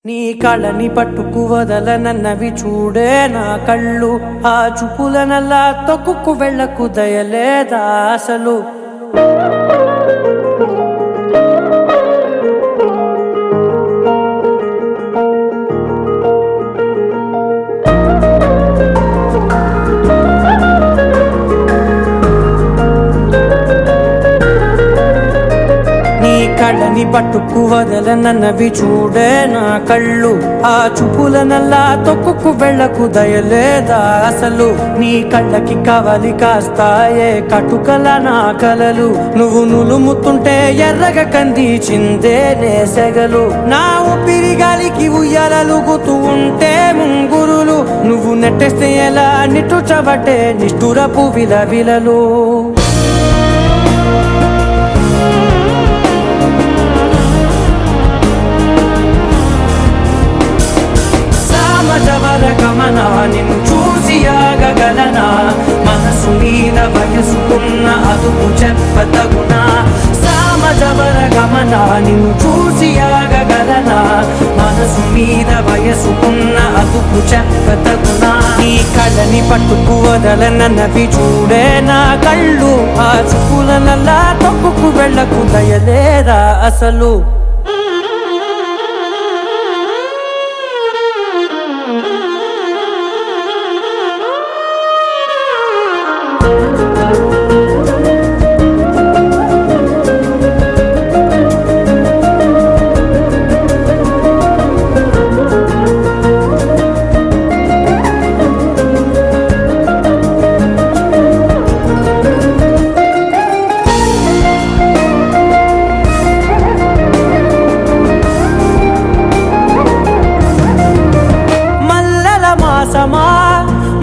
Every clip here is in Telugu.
నీ కళని పట్టుకు వదలనన్నవి చూడే నా కళ్ళు, ఆ చూపులనల్లా తొక్కుకు వెళ్ళకు దయలేదా అసలు. కళ్ళని పట్టుకు వదలనన్నవి చూడే నా కళ్ళు, ఆ చూపులనల్లా తొక్కుకు వెళ్ళకు దయలేదా అసలు. నీ కళ్ళకి కవలి కాస్తాయే కటుకల నా కలలు, నువ్వు నులుముతుంటే ఎర్రగా కందిచిందే నేసెగలు. నా ఊపిరి గాలికి ఉయ్యాలలుగుతూ ఉంటే ముంగురులు, నువ్వు నెట్టేస్తే ఎలా నిట్టుచబట్టే నిష్ఠురపు విలవిలలు. గమనా నిన్ను చూసి ఆగగలనా, మనసు మీద వయసుకున్న అదుపు చెప్పతగునా. సామజవర గమనా నిన్ను చూసి ఆగగలనా, మనసు మీద వయసుకున్న అదుపు చెప్పతగునా. నీ కళ్ళని పట్టుకు వదలనన్నవి చూడే నా కళ్ళు, ఆ చూపులనల్లా తొక్కుకు వెళ్ళకు దయలేదా అసలు.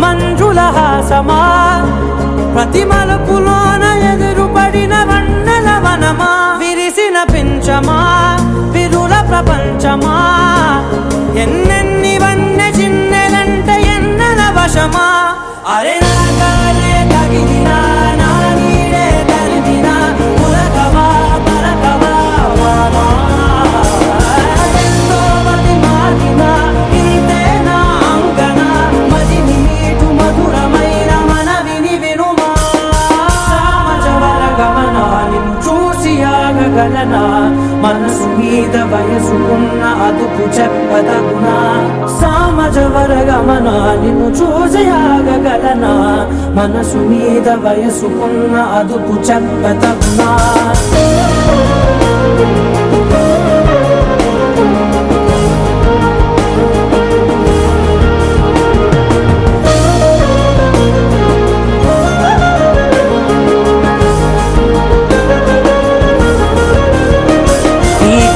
మంజుల హాసమా, ప్రతి మలుపులోన ఎదురుపడిన వన్నెల వనమా, విరిసిన పించమా విరుల ప్రపంచమా, ఎన్నెన్ని వన్నె చిన్నెలంటే ఎన్నెల వశమా. అరే నా కాలే తగిలినా, నా నీడే తరిమినా, పులకవా పలకవా వామా. ఎంతో మతి మారినా ఇంతే నా అంగన, మదిని నీటు మధురమైన మనవిని వినుమా. సామజవర గమనా నిన్ను చూసి ఆగగలనా, మనసు మీద వయసుకున్న అదుపు చెప్పదగునా. సామజవర గమనా నిన్ను చూసి ఆగగలనా, మనసు మీద వయసుకున్న అదుపు చెప్పదగునా.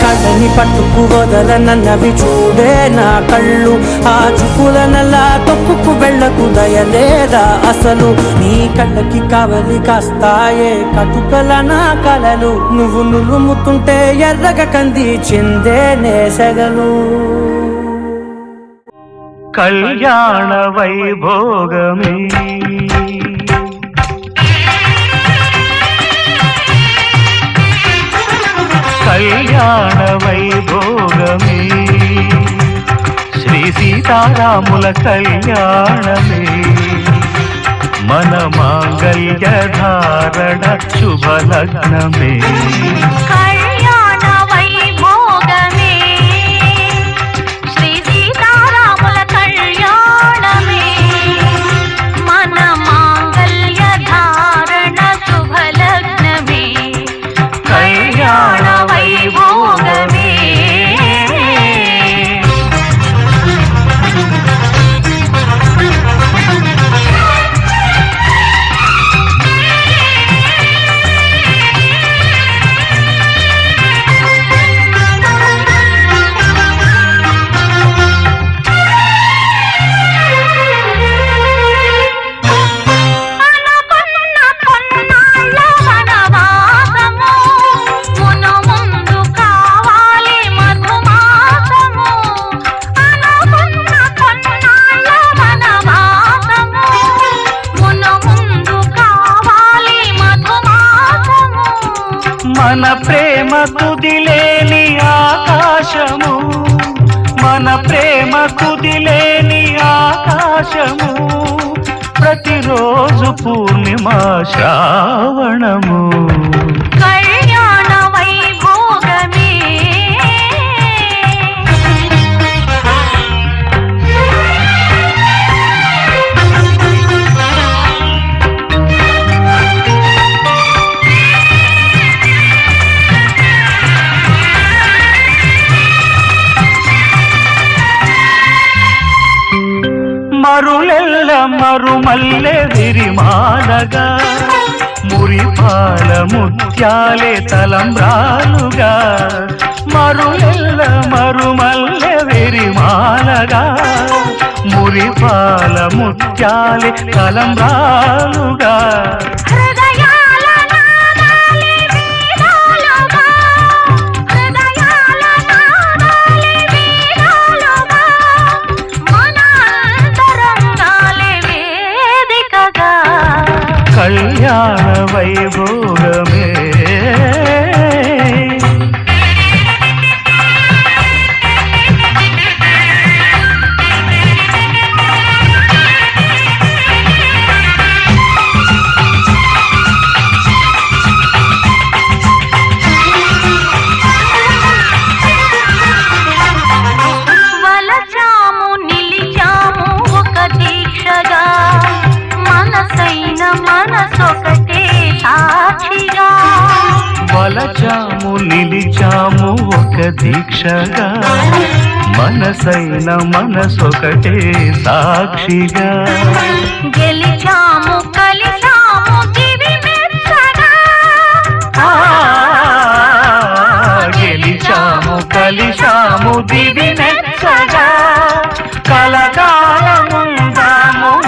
కళ్ళని పట్టుకు వదలనన్నవి చూడే నా కళ్ళు, ఆ చూపులనల్లా తొక్కుకు వెళ్ళకు దయలేదా అసలు. నీ కళ్ళకి కవలి కాస్తాయే కటుకల నా కలలు, నువ్వు నులుముతుంటే ఎర్రగా కందిచిందే నేసెగలు. కళ్యాణ వైభోగమే కళ్యాణ వైభోగమే, శ్రీ సీతారాముల కళ్యాణమే, మన మాంగళ్య ధారణ శుభలగ్నమే. కళ్యాణ వైభోగమే, శ్రీ సీతారాముల కళ్యాణమే, మన మాంగళ్య ధారణ శుభలగ్నమే. కళ్యాణ వైభోగమే. మన ప్రేమ కుదిలేని ఆకాశము ప్రతిరోజు పూర్ణిమ శ్రావణము కళ్యాణ వైభోగమే మరులెల్ల మరుమల్లె విరిమాలగా మురిపాల ముత్యాలే తలంబ్రాలుగా మరులెల్ల మరుమల్లె విరిమాలగా మురిపాల ముత్యాలే తలంబ్రాలుగా హృదయాల నాదాలే వేదాలుగా హృదయాల నాదాలే వేదాలుగా మన అంతరంగాలే వేదికగా కళ్యాణ వైభోగమే వలచాము నిలిచాము ఒక దీక్షగా మనసైన మనసొకటే సాక్షిగా వలచాము నిలిచాము ఒక దీక్షగా మనసైన మనసొకటే సాక్షిగా గెలిచాము కలిచాము దివి మెచ్చగా గెలిచాము కలిశాము దివి మెచ్చగా కలకాలముందాము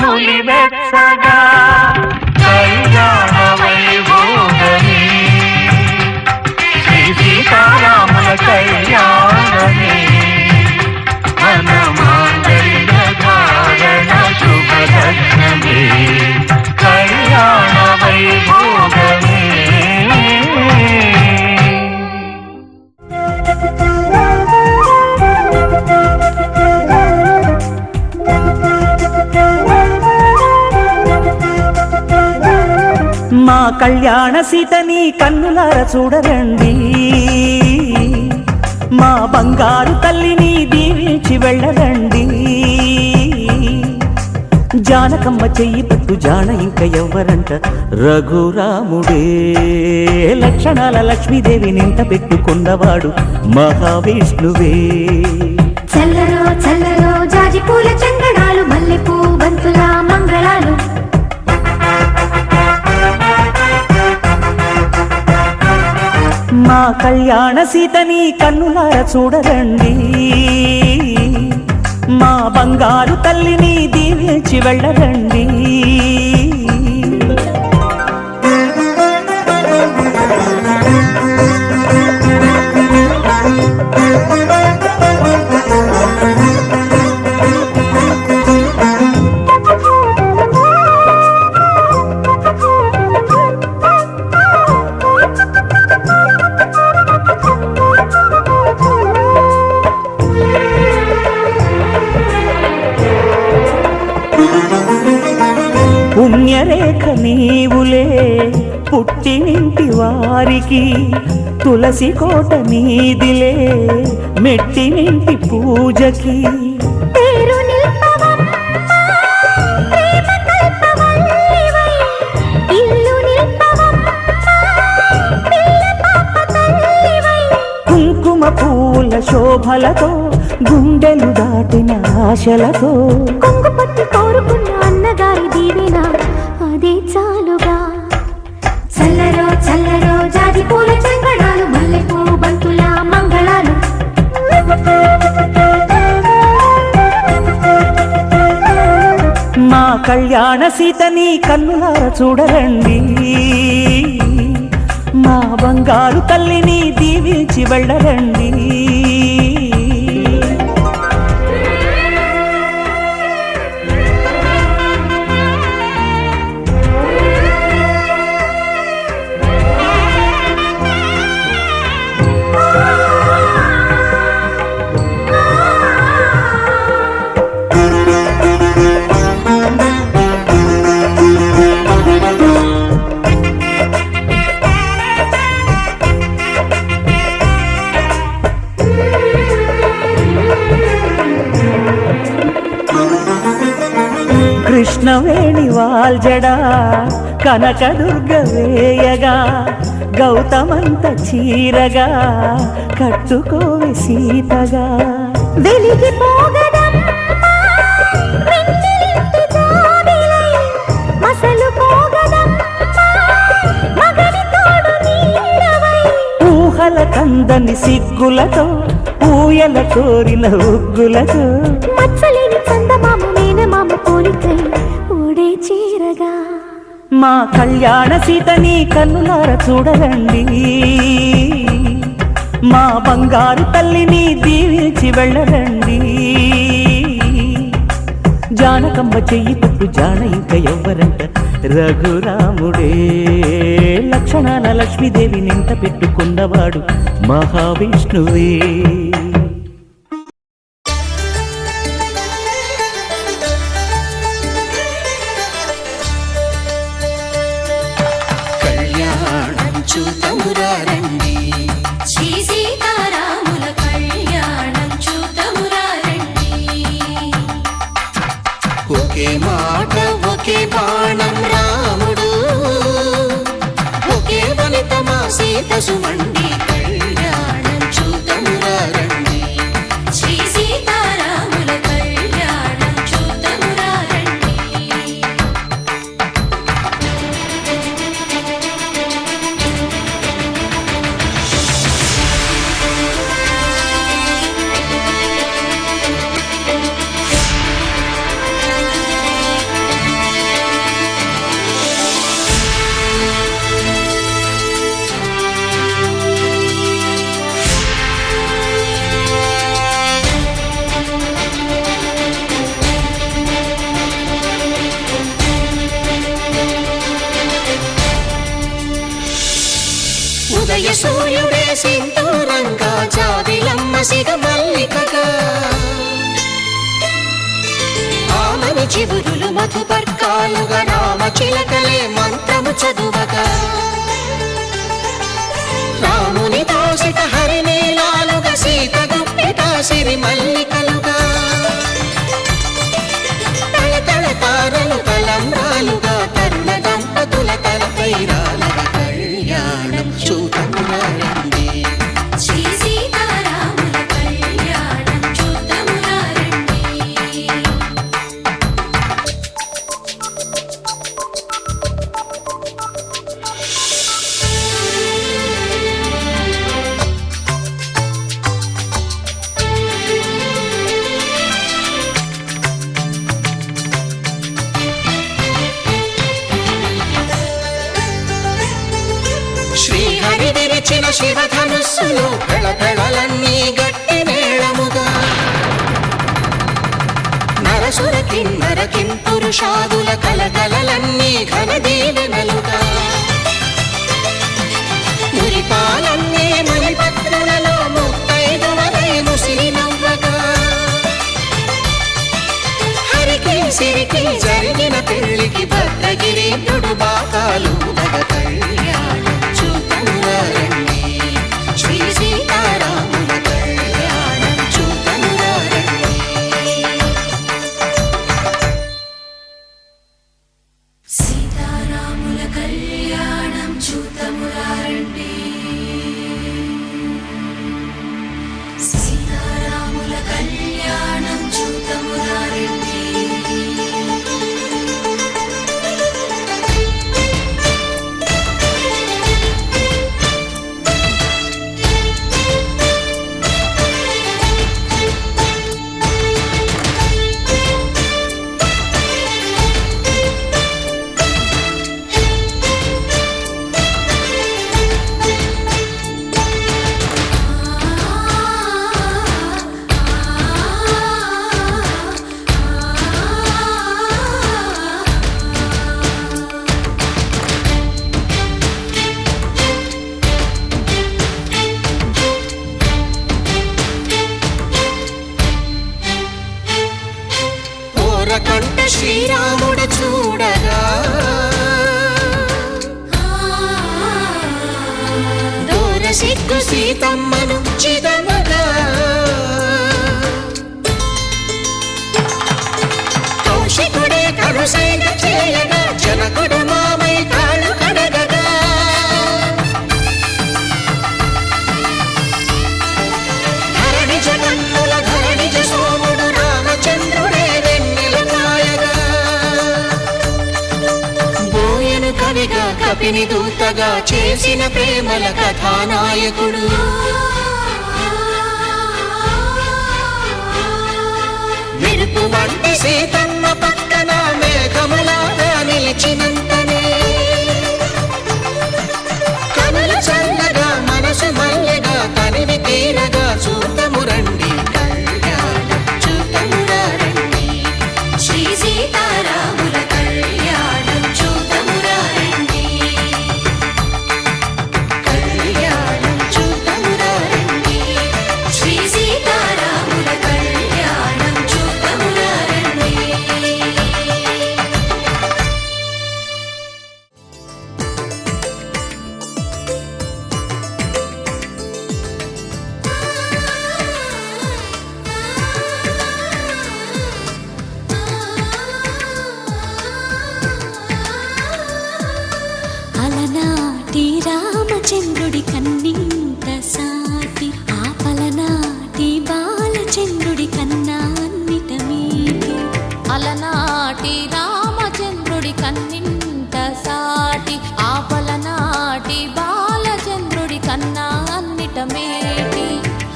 నులి వెచ్చగా కళ్యాణ వైభోగమే శ్రీ సీతారాముల కళ్యాణమే మన మాంగళ్య ధారణ శుభలగ్నమే కళ్యాణ వైభోగమే మా కళ్యాణ సీతని కన్నులార చూడరండి మా బంగారు తల్లిని దీవించి వెళ్ళరండి జానకమ్మ చెయ్యి పట్టు జాన ఇంక ఎవ్వరంట రఘురాముడే లక్షణాల లక్ష్మీదేవి నింట పెట్టుకున్నవాడు మహావిష్ణువే చల్లరో చల్లరో జాజి పూల చందనాలు మల్లెపూ బంతుల మంగళాలు మా కళ్యాణ సీతని కన్నులార చూడరండి మా బంగారు తల్లిని దీవించి వెళ్ళరండి పుణ్యరేఖ నీవులే పుట్టినింటి వారికి తులసి కోట నీదిలే మెట్టినింటి పూజకి పేరు నిల్పవమ్మ, ప్రేమ కల్పవల్లివై. ఇల్లు నిల్పవమ్మ, పిల్ల పాప తల్లివై. కుంకుమ పూల శోభలతో గుండెలు దాటిన ఆశలతో కొంగు పట్టి కోరుకున్న అన్నగారి దీవెన అదే చాలుగా చల్లరో చల్లరో జాజి పూల చంగడాలు మల్లెపూ బంతుల మంగళాలు మా కళ్యాణ సీతని కన్నులార చూడరండి మా బంగారు తల్లిని దీవించి వెళ్ళరండి కృష్ణవేణి వాల్జడా కనకదుర్గ వేయగా గౌతమంత చీరగా కట్టుకోవి సీతగా వెలిగిపోగదమ్మా వెన్నెలింటి జాబిలై మసలు పోగదమ్మా మగని తోడు నీడవై ఊహల కందని సిగ్గులతో ఊయల కోరిన ఉగ్గులతో మచ్చలేని చందమామ మేనమామ పోలికై ఊడే చీరగా మా కళ్యాణ సీతని కన్నులార చూడరండి మా బంగారు తల్లిని దీవించి వెళ్ళరండి జానకమ్మ చెయ్యి పట్టు జాన ఇంక ఎవ్వరంట రఘురాముడే లక్షణాల లక్ష్మీదేవి నింట పెట్టుకున్నవాడు మహావిష్ణువే కళ్యాణం చూతమురారండి శ్రీ సీతారాముల కళ్యాణం చూతమురారండి ఒకే మాట ఒకే బాణం రాముడు ఒకే వనిత మా సీత సుమండి కళ్యాణం చూతమురారండి శ్రీ సీతారాముల కళ్యాణం చూతమురారండి ఉదయ సూర్యుడే సింధూరంగా జాబిలమ్మ సిగ మల్లికగా ఆమని చివురులు మధుపర్కాలుగా రామ చిలకలే మంత్రము చదువగా రాముని దోసిట హరినీలాలుగా సీత గుప్పిట సిరి మల్లికలుగా తళతళ తారలు తలంబ్రాలుగా తరుణ దంపతుల తలపైరాలుగా కళ్యాణం చూతమురారండి శ్రీ సీతారాముల కళ్యాణం చూతమురారండి శ్రీహరి విరిచిన శివధనుస్సులు పెళపెళలన్నీ గట్టి మేళముగా నరసుర కిన్నర కింపురుషాదుల కలకలలన్నీ ఘన దీవెనలుగా మురిపాలన్నీ మణిపత్రులలో ముత్తైదువలై ముసిరి నవ్వగా హరికి సిరికి జరిగిన పెళ్లికి భద్రగిరి బాకాలు కళ్యాణం చూతమురారండి శ్రీ సీతారాముల కళ్యాణం చూతమురారండి సీతారాముల కళ్యాణం చూతమురారండి సీతారాముల కళ్యాణం చూతమురారండి కంట శ్రీరాముడు చూడగా దూర సిగ్గు సీతమ్మను చిదమగా కౌశికుడే కరుసైన కపిని దూతగా చేసిన ప్రేమల కథానాయకుడు. మెరుపు వంటి సీతమ్మ పక్కన మేఘములాగా నిలిచినంతనే కనులు చల్లగా మనసు మల్లెగా తనివి తీరగా చూతము రండి, కళ్యాణం చూతమురా రండి. శ్రీ సీతారాముల కళ్యాణం చూతమురా రండి. కళ్యాణం చూతమురా రండి. శ్రీ సీతారాముల కళ్యాణం చూతమురా రండి. అలనాటి రామచంద్రుడి కన్నింత సాటి ఆపలనాటి బాలచంద్రుడి కన్నా అన్నిట మీటి. అలనాటి రామచంద్రుడి కన్నింట సాటి ఆపలనాటి బాలచంద్రుడి కన్నా అన్నిట మేటి.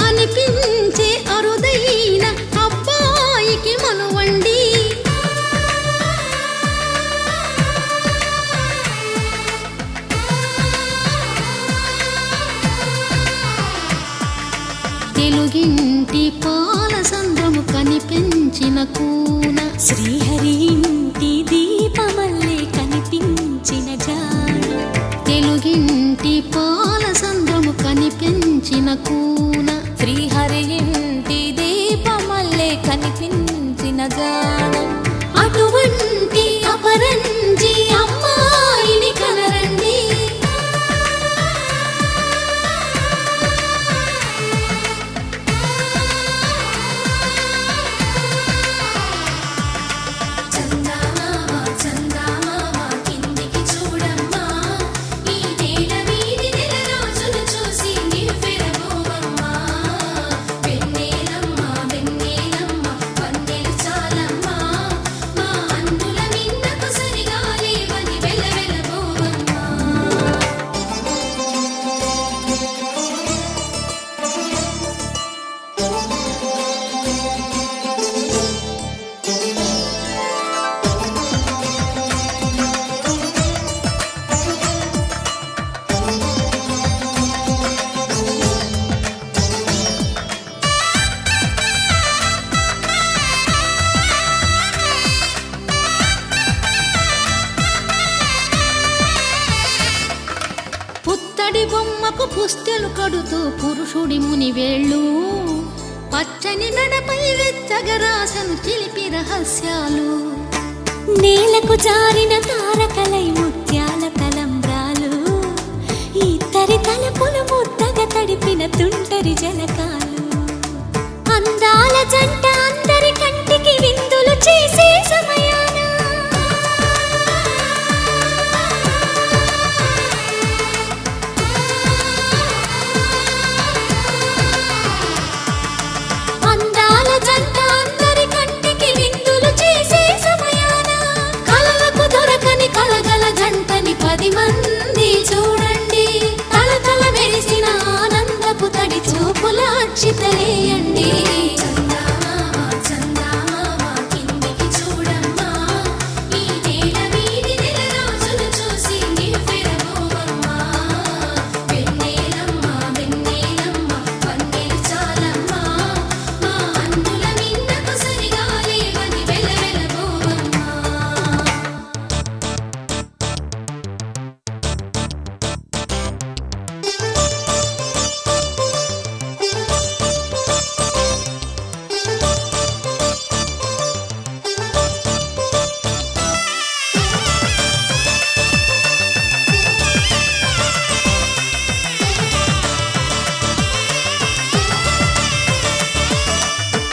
అనిపించే అరుదైన అబ్బాయికి మనువండి. తెలుగింటి పాలసంద్రము కనిపించిన కూన శ్రీహరి ఇంటి దీపమల్లే కనిపించిన జాడ. తెలుగింటి పాలసంద్రము కనిపించిన కూన శ్రీహరి ఇంటి దీపమల్లే కనిపించిన జాడ. అటువంటి అపరంజి అమ్మాయిని కనరండి. చందమామ చందమామ కిందికి చూడమ్మా, ఈ నేల మీది నెల రోజులు చూసి నివ్వెరబోవమ్మా. వెన్నెలమ్మ వెన్నెలమ్మ వన్నెలు చాలమ్మా, మా అన్నుల మిన్నకు సరిగా లేవని వెలవెలబోవమ్మా. పుత్తడి బొమ్మకు పుస్తెలు కడుతూ పురుషుడి ముని వేళ్ళు పచ్చని మెడపై వెచ్చగా రాసను చిలిపి రహస్యాలు. నేలకు జారిన తారకలై ముత్యాల తలంబ్రాలు, ఇద్దరి తలపులు ముద్దగా తడిపిన తుంటరి జలకాలు. అందాల జంట అందరి కంటికి విందులు చేసే సమయాన అందాల జంట అందరి కంటికి విందులు చేసే సమయాన కలలకు దొరకని కలగల జంటని 10 మంది చూడండి. తలతల మెరిసిన ఆనందపు తడి చూపుల అక్షితలేయండి. చందమామ చందమామ కిందికి చూడమ్మా, ఈ నేల మీది నెల రోజులు చూసి నివ్వెరబోవమ్మా. వెన్నెలమ్మ వెన్నెలమ్మ వన్నెలు చాలమ్మా, మా అన్నుల మిన్నకు సరిగా లేవని వెలవెలబోవమ్మా.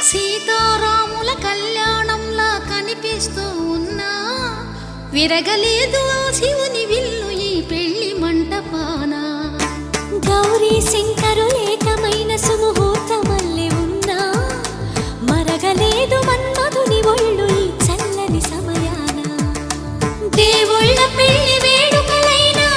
సీతారాముల కళ్యాణంలా కనిపిస్తూ ఉన్నా విరగలేదు ఆ శివుని విల్లు ఈ పెళ్లి మంటపాన. గౌరీ శంకరులేకమైన సుముహూర్తమల్లె ఉన్నా మరగలేదు మన్మధుని ఒళ్ళు ఈ చల్లని సమయాన. దేవుళ్ళ పెళ్లి వేడుకలైనా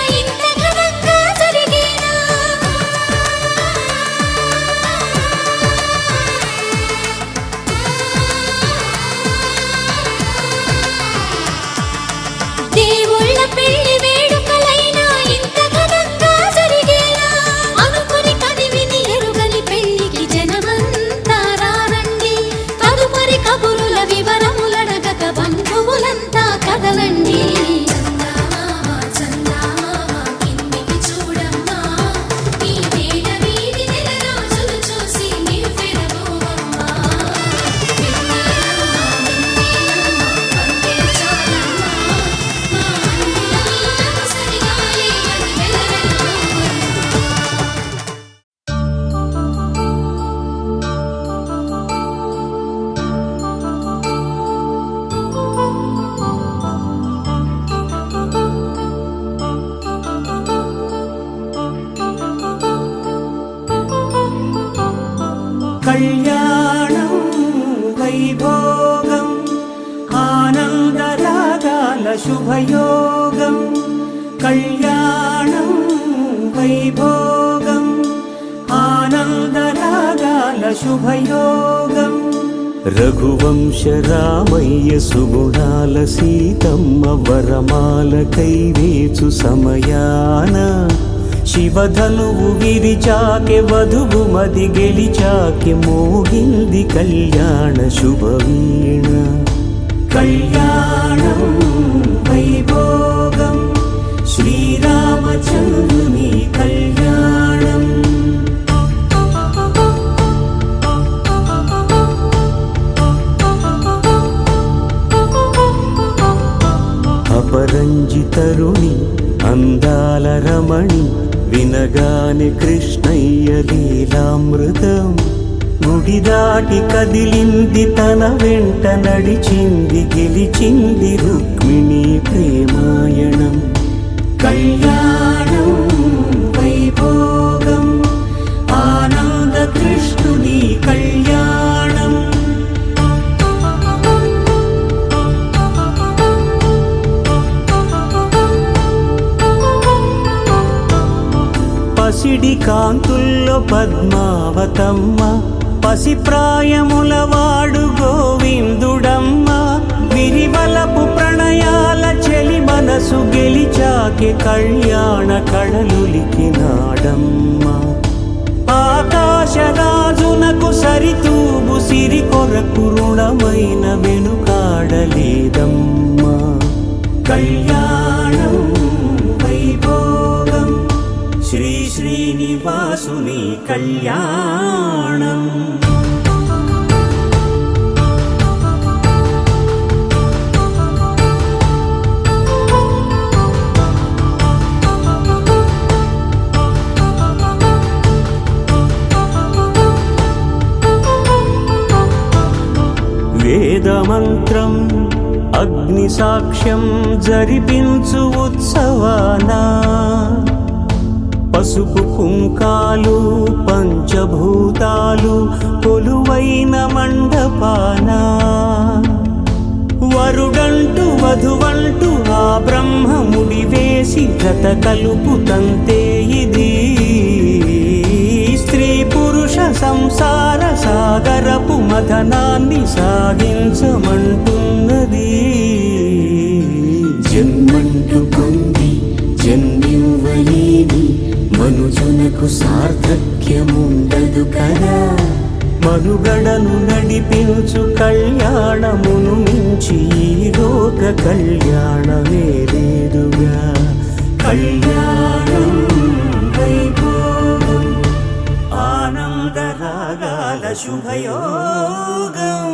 వైభోగం ఆనందరాగాల శుభయోగం కళ్యాణం వైభోగం ఆనందరాగాల శుభయోగం రఘువంశ రామయ్య సుగుణాల సీతమ్మ వరమాల కైవేచు సమయాన శివధనువు విరిచాకె వధువు మది గెలిచాకె మోగింది కళ్యాణ శుభవీణ కళ్యాణం వైభోగం శ్రీరామచంద్రుని కళ్యాణం అపరంజి తరుణి అందాల రమణి వినగాని కృష్ణయ్య లీలామృతం గుడి దాటి కదిలింది తన వెంట నడిచింది గెలిచింది రుక్మిణి ప్రేమాయణం కళ్యాణం వైభోగం ఆనంద కృష్ణుని కళ్యాణం పసిడి కాంతుల్లో పద్మావతమ్మ పసిప్రాయముల వాడు గోవిందుడమ్మ విరివలపు ప్రణయాల చెలి మనసు గెలిచాకె కళ్యాణ కళలులికినాడమ్మ ఆకాశరాజునకు సరితూబు సిరి కొరకు రుణమైన వెనుకాడలేదమ్మా కళ్యాణం వైభోగం శ్రీ శ్రీనివాసుని కళ్యాణం వేదమంత్రం అగ్ని సాక్ష్యం జరిపించు ఉత్సవానా పసుపు కుంకాలు పంచభూతాలు కొలువైన మండపాన వరుడంటూ వధువంటూ ఆ బ్రహ్మముడి వేసి గత కలుపు తంతే ఇది స్త్రీ పురుష సంసార సాగరపు మథనాన్ని సాగించమంటున్నది జన్మంటూ పొంది జన్మివ్వలేని మనుజునకు సార్థక్యముండదు కదా మనుగడను నడిపించు కళ్యాణమును మించి ఈ లోక కళ్యాణమే లేదుగా కళ్యాణం వైభోగం ఆనందరాగాల శుభయోగం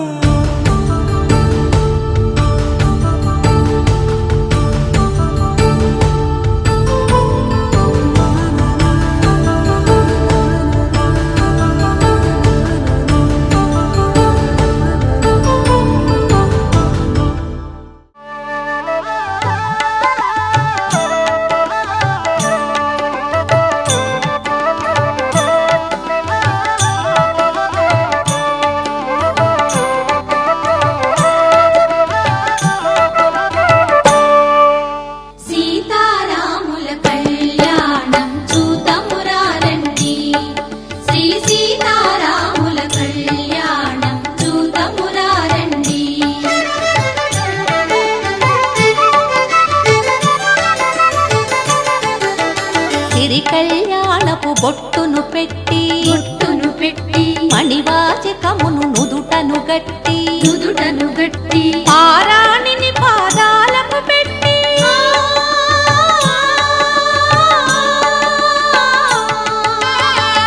సీతారాముల కళ్యాణం చూతమురారండి శ్రీ సీతారాముల కళ్యాణం చూతమురారండి సిరి కళ్యాణపు బొట్టును పెట్టి మణివాచకమును నుదుటను గట్టి పారాణిని పాదాలకు పెట్టి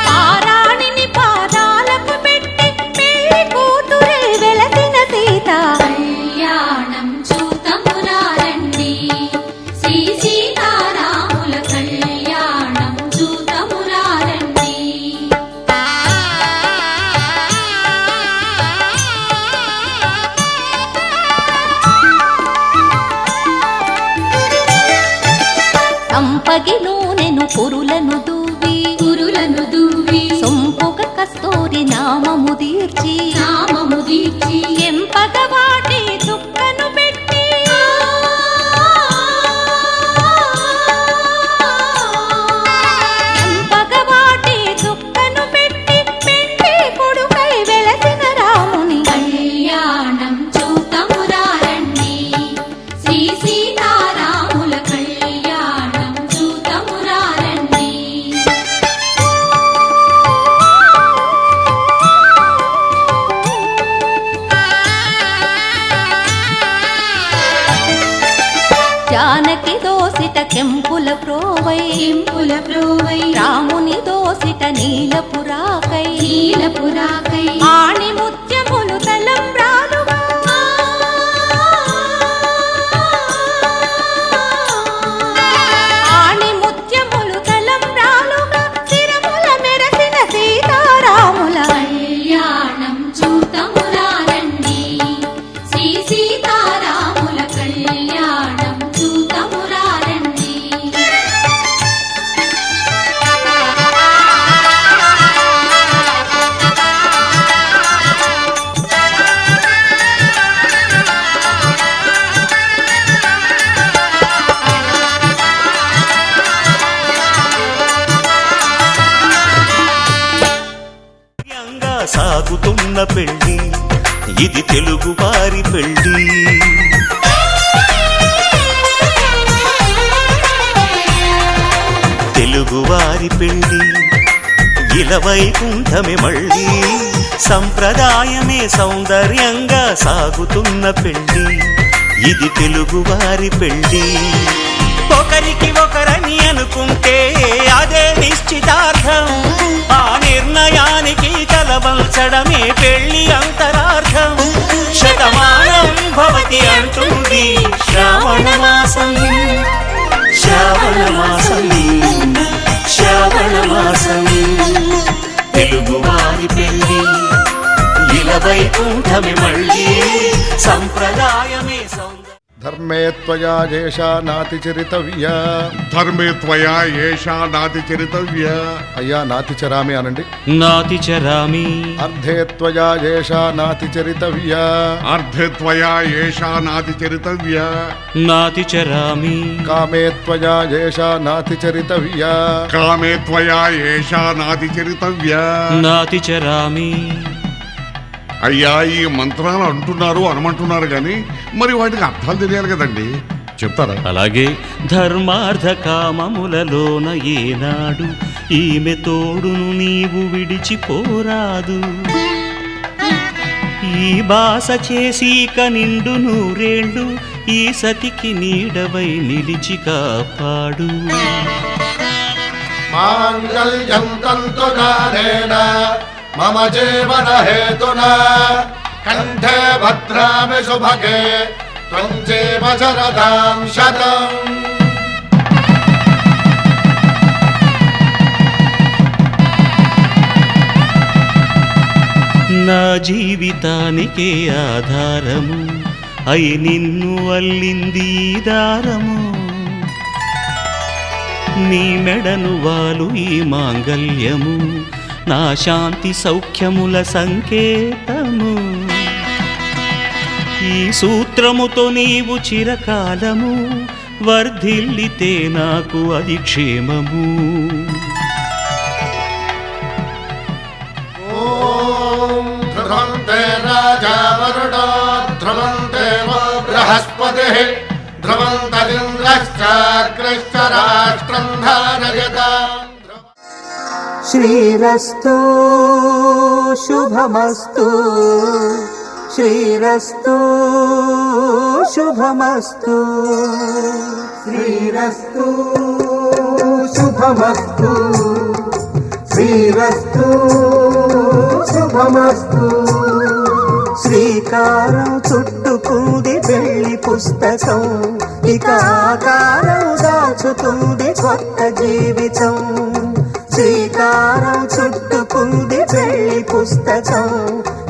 పారాణిని పాదాలకు పెట్టి పెళ్లి కూతురే వెలసిన సీత కళ్యాణం చూతమురారండి శ్రీ సీతారాముల కళ్యాణం చూతమురారండి సంపగి నూనెను పురులను దూవి సొంపుగ కస్తూరి నామము దీర్చి ఎంపగవాటి చుక్కను పెట్టి ఎంపగవాటి చుక్కను పెట్టి పెండి కొడుకై వెలసిన రాముని కళ్యాణం చూతమురారండి శ్రీ సీతారాముల కళ్యాణం చూతమురారండి జానకి దోసిట కెంపుల ప్రోవై రాముని దోసిట నీలపురాకై ఆణి ముత్యములు తలంబ్రాలుగా ఆణి ముత్యములు తలంబ్రాలుగా శిరముల మెరసిన సీతారాముల కళ్యాణం చూతమురారండి శ్రీ సీతారాముల కళ్యాణం చూతమురారండి యంగా సాగుతున్న పెళ్లి ఇది తెలుగు వారి పెళ్లి తెలుగు వారి పెళ్లి ఇలవైకుంఠమే మళ్ళీ సంప్రదాయమే సౌందర్యంగా సాగుతున్న పెళ్లి ఇది తెలుగు వారి పెళ్లి ఒకరికి ఒకరని అనుకుంటే అదే నిశ్చితార్థం ఆ నిర్ణయానికి తలవంచడమే పెళ్లి అంతరార్థం శతమానం భవతి అంటుంది శ్రావణ మాసం శ్రావణ మాసం శ్రావణ మాసం తెలుగు వారి పెళ్లి ఇలవైకుంఠమే మళ్ళీ సంప్రదాయమే సౌందర్యం ధర్మే త్వయా ఏషా నాతి చరితవ్యా ధర్మే త్వయా ఏషా నాతి చరితవ్య అయ్యా నాతి చరామి అనండి నాతి చరామి అర్ధే త్వయా ఏషా నాతి చరితవ్యా అర్ధే త్వయా ఏషా నాతి చరితవ్య నాతి చరామి కామే త్వయా ఏషా నాతి చరితవ్యా కామే త్వయా ఏషా నాతి చరితవ్య నాతి చరామి అయ్యా ఈ మంత్రాలు అంటున్నారు అనమంటున్నారు కానీ మరి వాటికి అర్థాలు తెలియాలి కదండి చెప్తారా అలాగే ధర్మార్థ కామములలోన ఏనాడు ఈమె తోడును నీవు విడిచిపోరాదు ఈ బాస చేసి నిండు నూరేళ్ళు ఈ సతికి నీడవై నిలిచి కాపాడు మాంగళ్యం తంతునానేన మమ జీవన హేతునా కంఠే భద్రామి శుభగే త్వం జీవ శరదాం శతం నా జీవితానికే ఆధారము అయి నిన్ను అల్లింది ఈ దారము నీ మెడను వాలు ఈ మాంగల్యము నా శాంతి సౌఖ్యముల సంకేతము ఈ సూత్రముతో నీవు చిరకాలము వర్ధిల్లితే నాకు అది క్షేమము ఓం ధ్రువంతే రాజా వరుణో ధ్రువంతే బృహస్పతి ధ్రువంతరింద్రశ్చాగ్రశ్చ రాష్ట్రం ధారయతాం శ్రీరస్తు శుభమస్తు శ్రీరస్తు శుభమస్తు శ్రీరస్తు శుభమస్తు శ్రీరస్తు శుభమస్తు శ్రీకారం చుట్టుకుంది పెళ్లి పుస్తకం ఇక ఆకారం దాచుతుంది కొత్త జీవితం శ్రీకారం చుట్టుకుంది పెళ్లి పుస్తకం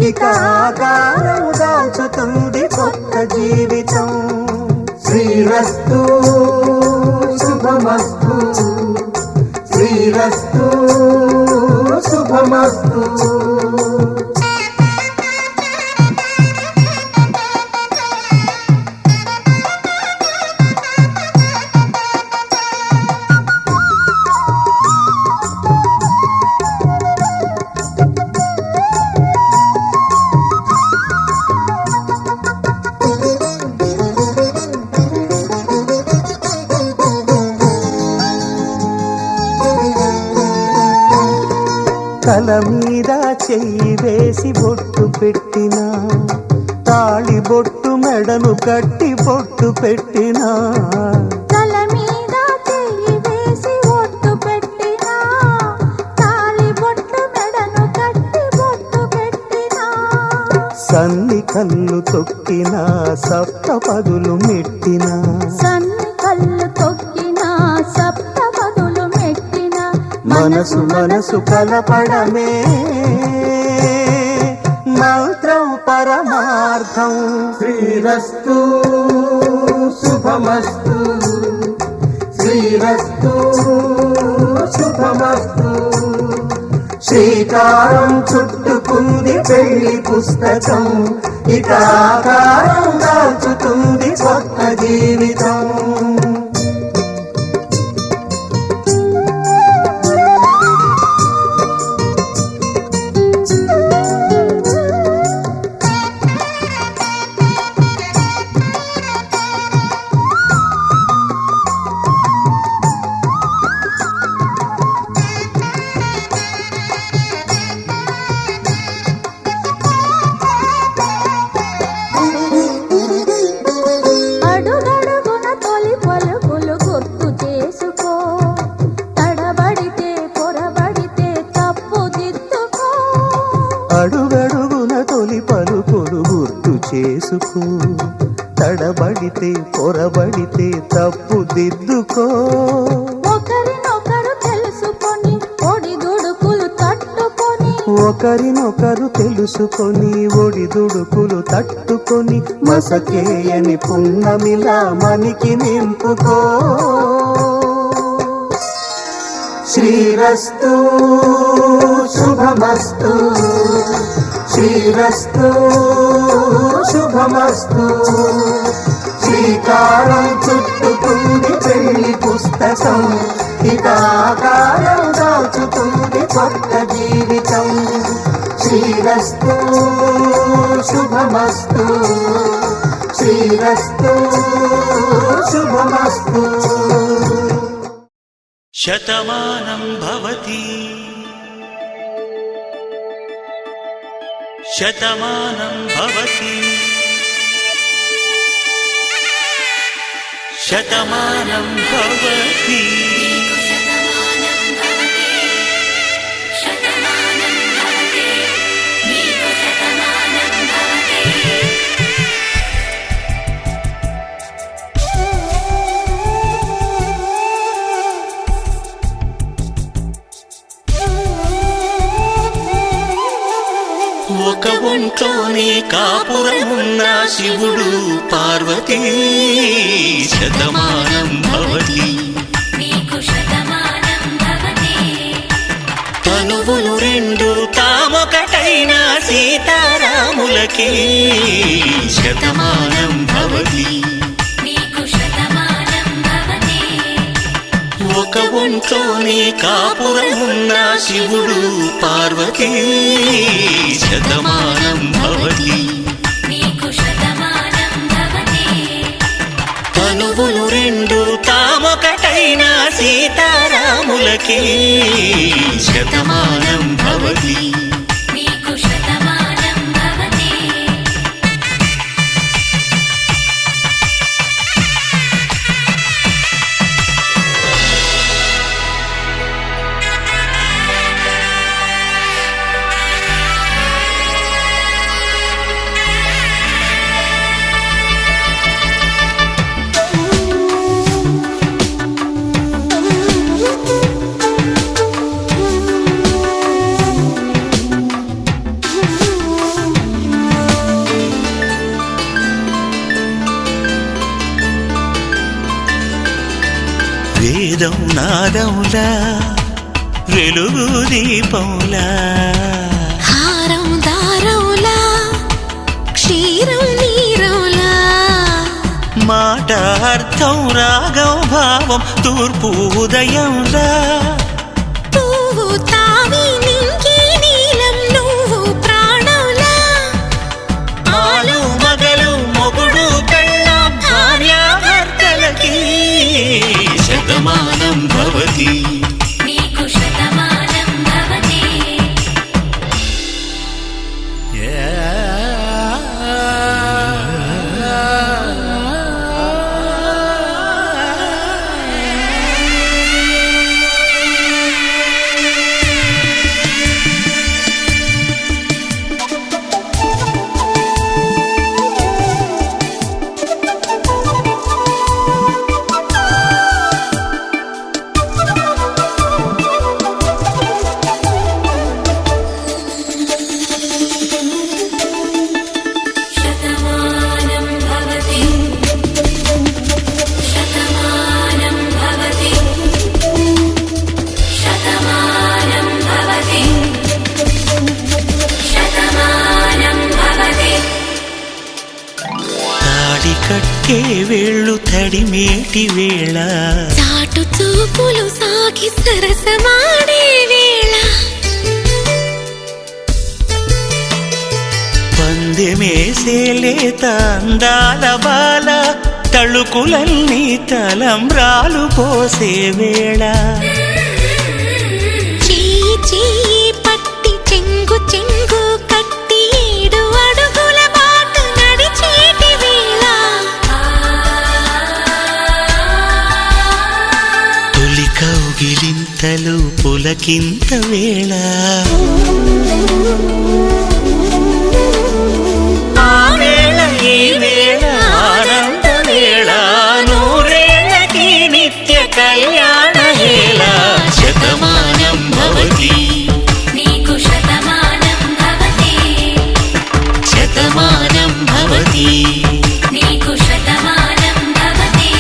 ఇక ఆకారం దాచుతుంది కొత్త జీవితం శ్రీరస్తు శుభమస్తు శ్రీరస్తు శుభమస్తు తల మీద చెయ్యి వేసి బొట్టు పెట్టినా తాళి బొట్టు మెడను కట్టి బొట్టు పెట్టినా తల మీద చెయ్యి వేసి బొట్టు పెట్టినా తాళి బొట్టు మెడను కట్టి బొట్టు పెట్టినా సన్ని కళ్ళు తొక్కినా సప్త పదులు మెట్టినా సన్ని కళ్ళు తొక్కినా సప్త పదులు మెట్టినా మనసు మనసు కలపడమే మంత్రం పరమార్థం శ్రీరస్తు శుభమస్తు శ్రీరస్తు శుభమస్తు శ్రీకారం చుట్టుకుంది పెళ్లి పుస్తకం ఇక ఆకారం దాల్చుతుంది కొత్త జీవితం అడుగడుగున తొలి పలుకులు గుర్తు చేసుకో తడబడితే పొరబడితే తప్పు దిద్దుకో అడుగడుగున తొలి పలుకులు గుర్తు చేసుకో తడబడితే పొరబడితే తప్పు దిద్దుకో ఒకరినొకరు తెలుసుకొని ఒడిదుడుకులు తట్టుకొని ఒకరినొకరు తెలుసుకొని ఒడిదుడుకులు తట్టుకొని మసకేయని పున్నమిలా మనికి నింపుకో శ్రీరస్తు శుభమస్తు శ్రీరస్తు శుభమస్తు శ్రీకారం చుట్టుకుంది పెళ్లి పుస్తకం ఇక ఆకారం దాచుతుంది కొత్త జీవితం శ్రీరస్తు శుభమస్తు శ్రీరస్తు శుభమస్తు శతమానం భవతి శతమానం భవతి శతమానం భవతి ఒక ఒంట్లోనే కాపురమున్న శివుడు పార్వతీ శతమానం భవతి తనువులు రెండు తామొకటైన సీతారాములకి శతమానం భవతి ఒక ఒంట్లోనే కాపురమున్న శివుడు పార్వతీ శతమానం భవతి తనువులు రెండు తామొకటైన సీతారాములకి శతమానం భవతి వేదం నాదములా వెలుగు దీపంలా హారం దారంలా క్షీరం నీరంలా మాట అర్థం రాగం భావం తూర్పు ఉదయంలా పువ్వు తావి నింగి నీలం నువ్వు ప్రాణంలా ఆలు మగలు మొగుడు కళ్ళ భార్యాభర్తలకి శతమానం భవతి కట్టే వేళ్ళు తడిమేటి వేళ చాటు చూపులు సాగి సరసమాడే వేళ పందెమేసేలేత అందాల బాల తళుకులన్నీ తలంబ్రాలు పోసే వేళ చెయ్యి చెయ్యి పట్టి చెంగు చెంగు కట్టి 7 అడుగుల బాట నడిచేటి వేళ తొలి కౌగిలింతలు పులకింత వేళ ఆ వేళ ఈ వేళ ఆనంద వేళ నూరేళ్ళకి నిత్య కళ్యాణ వేళ శతమానం భవతి నీకు శతమానం భవతి శతమానం భవతి నీకు శతమానం భవతి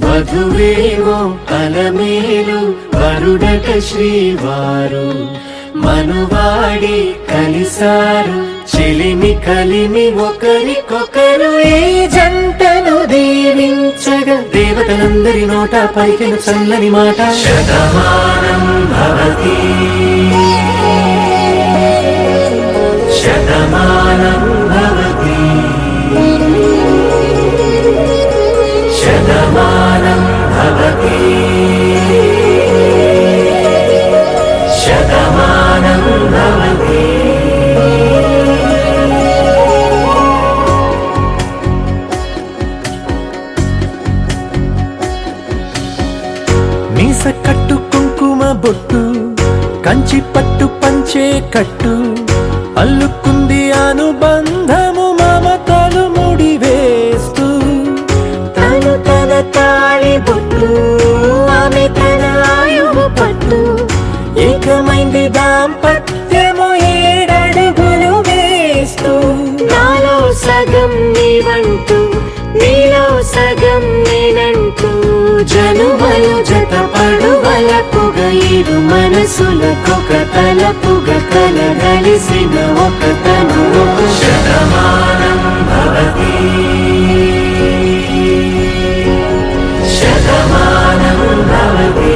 వధువేవో అలమేలు వరుడట శ్రీవారు మనువాడి కలిసారు చెలిమి కలిమి ఒకరికొకరు ఈ జంటను దీవించగా దేవతలందరి నోట పలికిన చల్లని మాట శతమానం భవతి శతమానం భవతి శతమానం భవతి శతమానం భవతి మీస కట్టు కుంకుమ బొట్టు కంచి పట్టు పంచే కట్టు అల్లుకుంది అనుబంధము మమతలు ముడివేస్తూ తను తన తాళి బొట్టు ఆమె తన ఆయువు పట్టు ఏకమైంది దాంపత్యము 7 అడుగులు వేస్తూ నాలో సగం నీవంటూ నీలో సగం నేనంటూ జనుమలు జత పడువలపుగ 7 మనసులకొక తలపుగ కలగలిసిన ఒక తను శతమానం భవతి శతమానం భవతి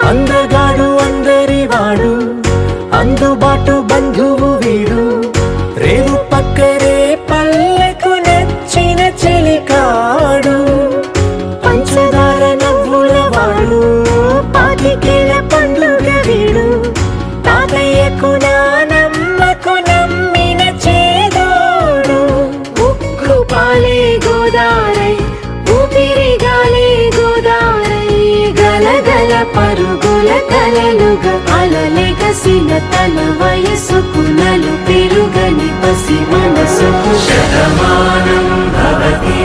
అందగాడు అందరివాడు అందుబాటు బంధువు వీడు రేవు పక్కరే పల్లెకు నచ్చిన చెలికాడు పంచదార నవ్వుల వాడు పాతికేల పండుగ వీడు తాతయ్యకు నానమ్మకు నమ్మిన చేదోడు ఉక్కు పాలే గోదారై ఊపిరి గాలే గోదారై గలగల పరుగుల కలలుగా అలలెగసిన తన వయసుకు నలు పెరుగని పసి మనసుకు శతమానం భవతి